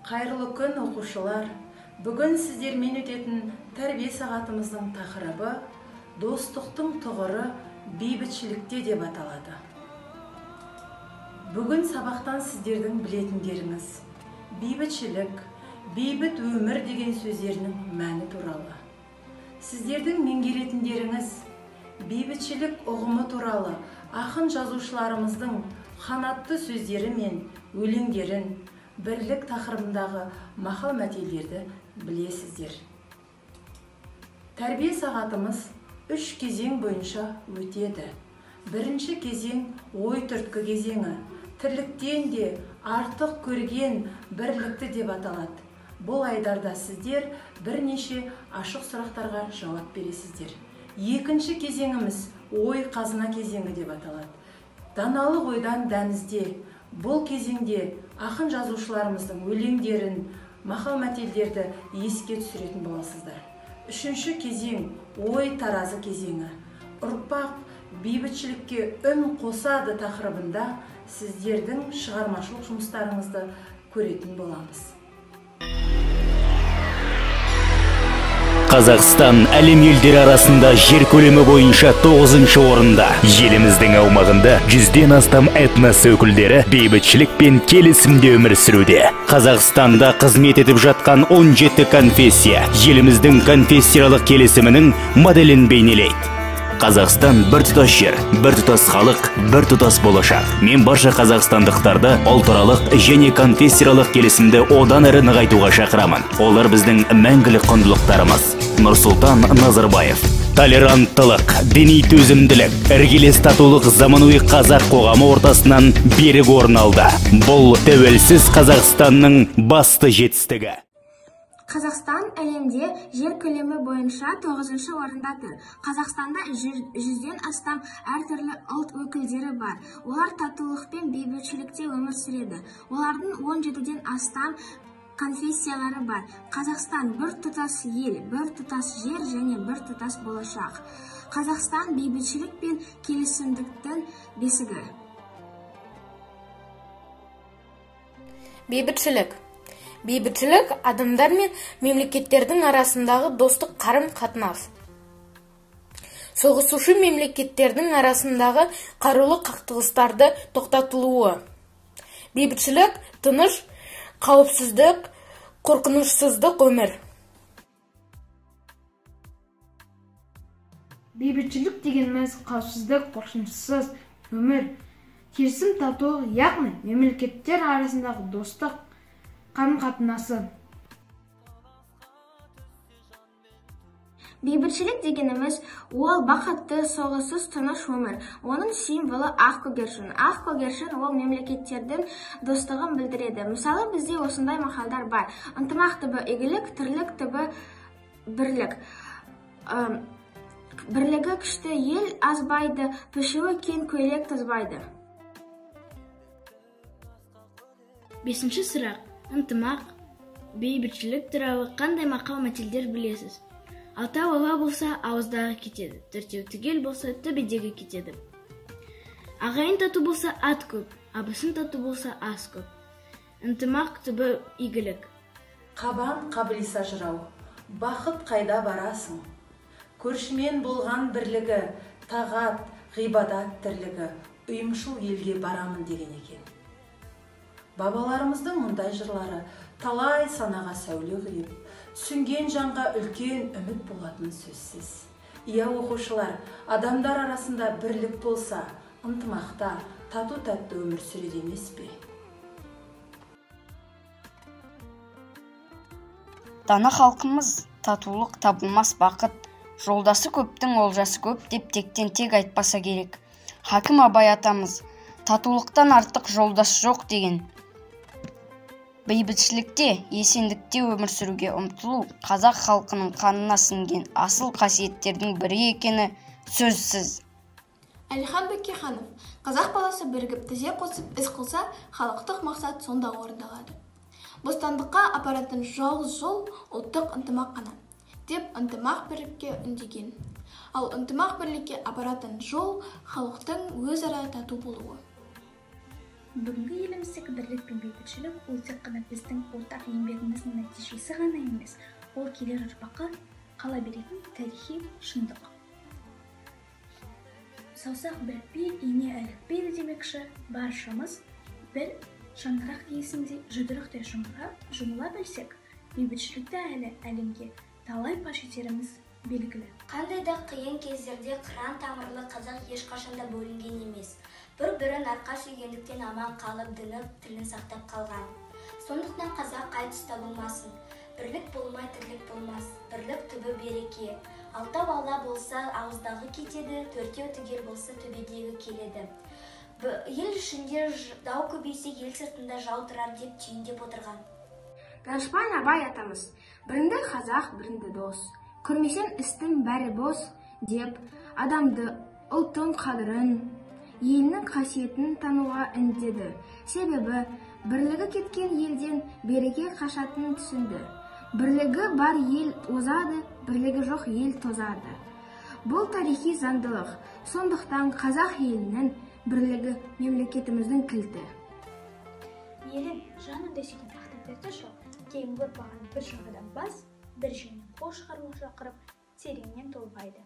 Қайырлы күн оқушылар. Бүгін сіздермен өтетін тәрбие сағатымыздың тақырыбы достықтың тұғыры бейбітшілікте деп аталады. Бүгін сабақтан сіздердің білетіндеріңіз бейбітшілік, бейбіт өмір деген сөздерінің мәні туралы. Сіздердің меңгеретіндеріңіз бейбітшілік ұғымы туралы ақын жазушыларымыздың қанатты сөздері мен өлеңдерін, бірлік тақырыбындағы мақал мәтелдерді білесіздер. Тәрбие сағатымыз 3 кезең бойынша өтеді. Бірінші кезең ой түрткі кезеңі, тірліктен де артық көрген бірлікті деп аталады. Бұл айдарда сіздер бірнеше ашық сұрақтарға жауап бересіздер. Екінші кезеңіміз ой қазына кезеңі деп аталады. Даналық ойдан дәнізде. Бұл кезеңде ақын жазушыларымыздың өлеңдерін, мақал мәтелдерді еске түсіретін боласыздар. Үшінші кезең ой таразы кезеңі. Ұрпақ бейбітшілікке үн қосады тақырыбында сіздердің шығармашылық жұмыстарыңызды көретін боламыз. Қазақстан әлем елдері арасында жер көлемі бойынша 9-шы орында. Еліміздің аумағында 100-ден астам этнос өкілдері бейбітшілік пен келісімде өмір сүруде. Қазақстанда қызмет етіп жатқан 17 конфессия еліміздің конфессиялық келісімінің моделін бейнелейді. Қазақстан бір тұтас жер, бір тұтас халық, бір тұтас болашақ. Мен барша қазақстандықтарды ұлтаралық және конфессиялық келісімді одан әрі нығайтуға шақырамын. Олар біздің мәңгілік құндылықтарымыз. Нұрсұлтан Назарбаев. Толеранттылық, діни төзімділік, іргелес татулық заманауи қазақ қоғамы ортасынан берік орын алды. Бұл тәуелсіз Қазақстанның басты жетістігі. Қазақстан әлемде жер көлемі бойынша 9-шы орында тұр. Қазақстанда 100-ден астам әртүрлі ұлт өкілдері бар. Олар татулық пен бейбітшілікте өмір сүреді. Олардың 17-ден астам конфессиялары бар. Қазақстан бір тұтас ел, бір тұтас жер және бір тұтас болашақ. Қазақстан бейбітшілік пен келісімдіктің бесігі. Бейбітшілік. Бейбітшілік адамдар мен мемлекеттердің арасындағы достық қарым-қатынас. Соғысушы мемлекеттердің арасындағы қарулы қақтығыстарды тоқтатылуы. Бейбітшілік тыныш, қауіпсіздік, қорқынышсыздық өмір. Бейбітшілік дегеніміз қауіпсіздік, қорқынышсыз өмір, келісім татулық, яғни мемлекеттер арасындағы достық қарым-қатынасы. Бейбітшілік дегеніміз ол бақытты, соғыссыз тыныш өмір. Оның символы ақ көгершін. Ақ көгершін ол мемлекеттердің достығын білдіреді. Мысалы, бізде осындай мақалдар бар. Ынтымақ түбі игілік, тірлік түбі бірлік. Бірлігі күшті ел азбайды, пішуі кең көйлек тозбайды. Бесінші сұрақ. Ынтымақ, бейбітшілік туралы қандай мақал мәтелдер білесіз? Алтау ала болса, ауыздағы кетеді. Төртеу түгел болса, төбедегі кетеді. Ағайын тату болса, ат көп. Абысын тату болса, ас көп. Ынтымақ түбі игілік. Қабан қабылиса жырау, бақыт қайда барасың? Көршімен болған бірлігі, тағат, ғибадат тірлігі, ұйымшыл елге барамын деген екен. Бабаларымыздың мұндай жырлары талай санаға сәуле құйып, түсінген жанға үлкен үміт болатын сөзсіз. Иә оқушылар, адамдар арасында бірлік болса, ынтымақта, тату-тәтті өмір сүреді емес пе? Дана халқымыз татулық табылмас бақыт, жолдасы көптің олжасы көп деп тектен тек айтпаса керек. Хакім Абай атамыз татулықтан артық жолдас жоқ деген. Бейбітшілікте, есендікте өмір сүруге ұмтылу қазақ халқының қанына сіңген асыл қасиеттердің бірі екені сөзсіз. Әлихан Бөкейханов: қазақ баласы бірігіп тізе қосып іс қылса, халықтық мақсат сонда орындалады. Бостандыққа апаратын жалғыз жол ұлттық ынтымақ қана, деп ынтымақ бірлікке үндеген. Ал ынтымақ бірлікке апаратын жол халықтың өзара тату болуы. Бүгінгі еліміздегі бірлік пен бейбітшілік ол тек қана біздің ортақ еңбегіміздің нәтижесі ғана емес, ол келер ұрпаққа қала беретін тарихи шындық. Саусақ бірікпей, ине ілікпейді демекші, баршамыз бір шаңырақ иесіндей жұдырықтай жұмыла білсек, бейбітшілікті әлемге талай паш етеріміз белгілі. Қандай да қиын кездерде қыран тамырлы қазақ ешқашанда бөлінген емес. Бір-бірін арқа сүйгендіктен аман қалып, діні тілін сақтап қалған. Сондықтан қазақ қай тұста болмасын. Бірлік болмай тірлік болмас. Бірлік түбі береке. Алтау алла болса ауыздағы кетеді, төртеу түгел болса төбедегі келеді. Ел ішінде дау көбейсе, ел сыртында жау тұрар деп түйіндеп отырған. Данышпан Абай атамыз, бірінді қазақ, бірінді дос. Көрмесен істің бәрі бос деп, адамды, ұлттың қадірін, елінің қасиетін тануға үндеді. Себебі, бірлігі кеткен елден береке қашатынын түсінді. Бірлігі бар ел озады, бірлігі жоқ ел тозады. Бұл тарихи заңдылық, сондықтан қазақ елінің бірлігі мемлекетіміздің кілті. Елін жанын десетін ақтаңдарды жоқ, кейін ұрпағын бір жағадан бас, бір жеңнен қол шығаруға шақырып, тереңнен толғайды.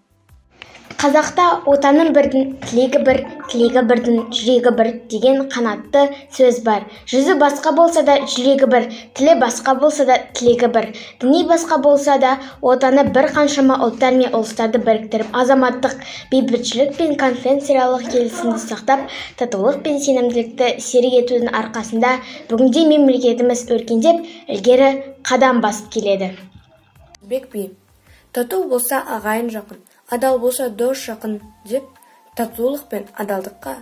Қазақта отаның бірдің тілегі бірдің жүрегі бір деген қанатты сөз бар. Жүзі басқа болса да жүрегі бір, тілі басқа болса да тілегі бір. Діни басқа болса да отаны бір қаншама ұлттар мен ұлыстарды біріктіріп, азаматтық бейбітшілік пен конфессияаралық келісімді сақтап, татулық пен сенімділікті серік етудің арқасында бүгінде мемлекетіміз өркендеп, ілгері қадам басып келеді. Бекби, тату болса ағайын жақын, адал болса дос жақын деп, татулық пен адалдыққа,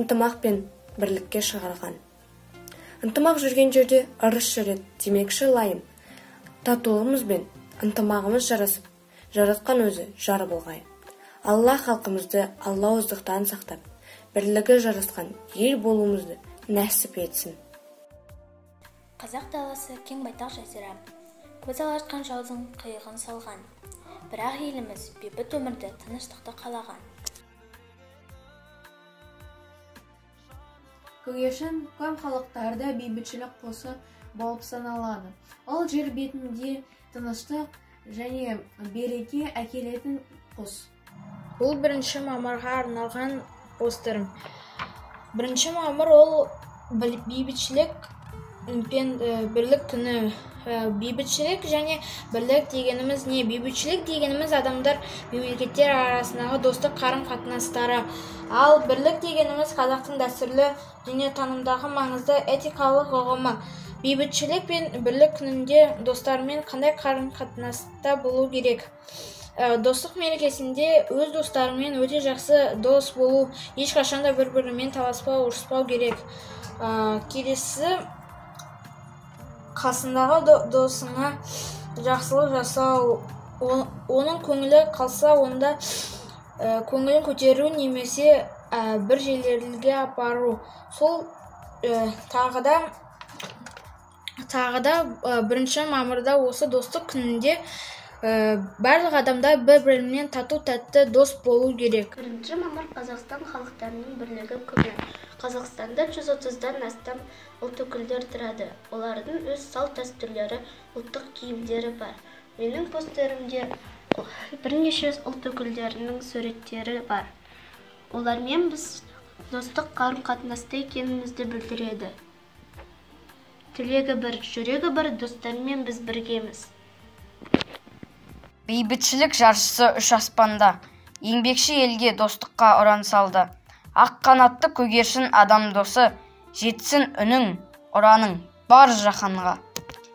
ынтымақ пен бірлікке шығарған. Ынтымақ жүрген жерде ырыс жүреді демекші лайым. Татулығымыз бен ынтымағымыз жарасып, жаратқан өзі жар болғай. Алла халқымызды алауыздықтан сақтап, бірлігі жарасқан ел болуымызды нәсіп етсін. Қазақ даласы кең байтақ жазира, көз алашқан жаудың қиығын салған. Бірақ еліміз бейбіт өмірді, тыныштықты қалаған. Көгершін көм халықтарда бейбітшілік құсы болып саналады. Ол жер бетінде тыныштық және береке әкелетін құс. Бұл 1 мамырға арналған постер. 1 мамыр ол бейбітшілік пен бірлік күні. Бейбітшілік және бірлік дегеніміз не? Бейбітшілік дегеніміз адамдар, мемлекеттер арасындағы достық қарым-қатынастары. Ал бірлік дегеніміз қазақтың дәстүрлі дүниетанымдағы маңызды этикалық ұғымы. Бейбітшілік пен бірлік күнінде достармен қандай қарым-қатынаста болу керек? Достық мерекесінде өз достарымен өте жақсы дос болу, ешқашанда бір-бірімен таласпау, ұрыспау керек. Келесі қасындағы досыңа жақсылық жасау, оның көңілі қалса, онда көңілін көтеру немесе бір жерлерге апару. Сол тағы да 1 мамырда осы достық күнінде барлық адамдар бір-бірімен тату-тәтті дос болу керек. 1 мамыр Қазақстан халықтарының бірлігі күні. Қазақстанда 130-дан астам ұлт өкілдері тұрады. Олардың өз салт дәстүрлері, ұлттық киімдері бар. Менің постерімде бірнеше ұлт өкілдерінің суреттері бар. Олармен біз достық қарым-қатынаста екенімізді білдіреді. Тілегі бір, жүрегі бір, достармен біз біргеміз. Бейбітшілік жаршысы үш аспанда, еңбекші елге достыққа ұран салды. Ақ қанатты көгершін адам досы, жетсін үнің, ұраның бар жаһанға.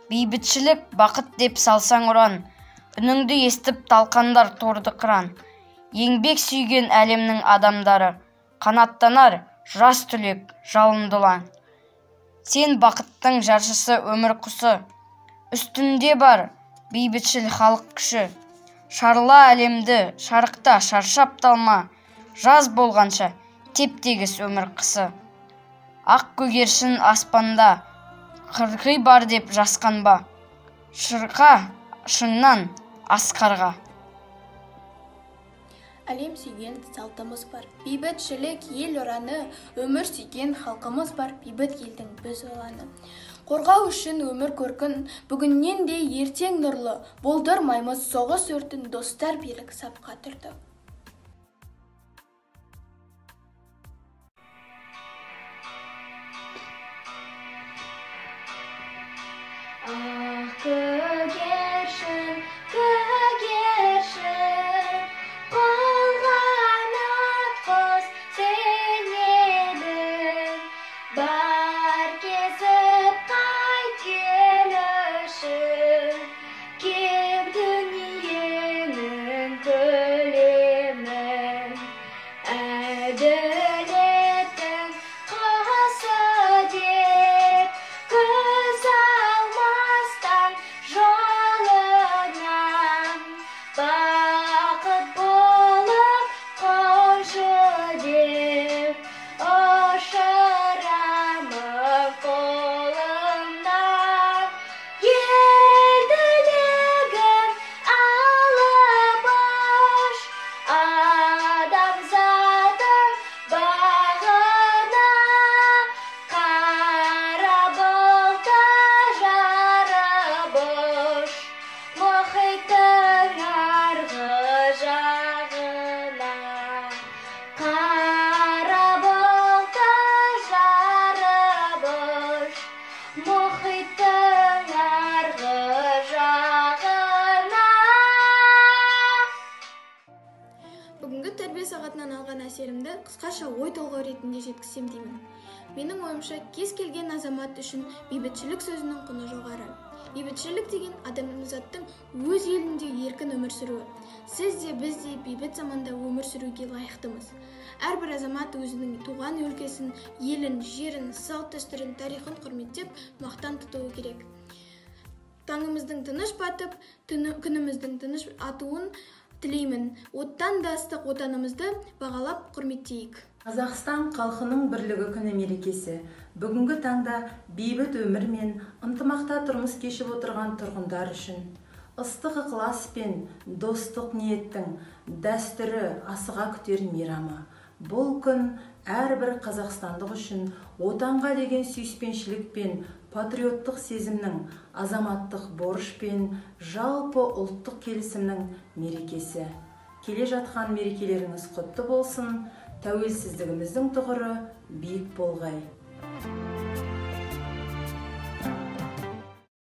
Бейбітшілік бақыт деп салсаң ұран, үніңді естіп талқандар торды қыран. Еңбек сүйген әлемнің адамдары, қанаттанар жас түлек жалынды ұлан. Сен бақыттың жаршысы өмір құсы, үстінде бар бейбітшіл халық күші. Шарла әлемді шарықта шаршап талма, жаз болғанша теп-тегіс өмір қысы. Ақ көгершін аспанда, қырғи бар деп жасқанба, шырқа шыңнан асқарға. әлем сүйген салтымыз бар. Бейбітшілік ел ұраны, өмір сүйген халқымыз бар. Бейбіт елдің біз ұланы. Қорғау үшін өмір көркін, бүгіннен де ертең нұрлы. Болдырмаймыз соғыс өртін, достар берік сапқа тұрды. Көгершін, көгершін, қолғанат құс сен едің. Бар кезіп қайт ел үшін, кеп дүниенің көлемін. Әділеттің қасы деп көз алмастан жолынан, бақыт болып қойшы деп ұшырамын қолымнан. Ел тілегін алып ұш, адамзаттың бағына. Қара бұлтты жарып ұш, мұхиттың арғы жағына. Қара бұлтты жарып ұш, мұхиттың арғы жағына. Бүгінгі тәрбие сағатынан алған әсерімді қысқаша ой толғау ретінде жеткізсем деймін. Менің ойымша, кез келген азамат үшін бейбітшілік сөзінің құны жоғары. Бейбітшілік деген адамзаттың өз елінде еркін өмір сүруі. Сіз де біз де бейбіт заманда өмір сүруге лайықтымыз. Әрбір азамат өзінің туған өлкесін, елін, жерін, салт-дәстүрін, тарихын құрметтеп, мақтан тұтуы керек. Таңымыздың тыныш батып, күніміздің тыныш атуын тілеймін. Оттан да ыстық отанымызды бағалап құрметтейік. Қазақстан халқының бірлігі күні мерекесі бүгінгі таңда бейбіт өмір мен ынтымақта тұрмыс кешіп отырған тұрғындар үшін ыстық ықылас пен достық ниеттің дәстүрі асыға күтер мейрамы. Бұл күн әрбір қазақстандық үшін отанға деген сүйіспеншілік пен патриоттық сезімнің, азаматтық борыш пен жалпы ұлттық келісімнің мерекесі. Келе жатқан мерекелеріңіз құтты болсын, тәуелсіздігіміздің тұғыры биік болғай.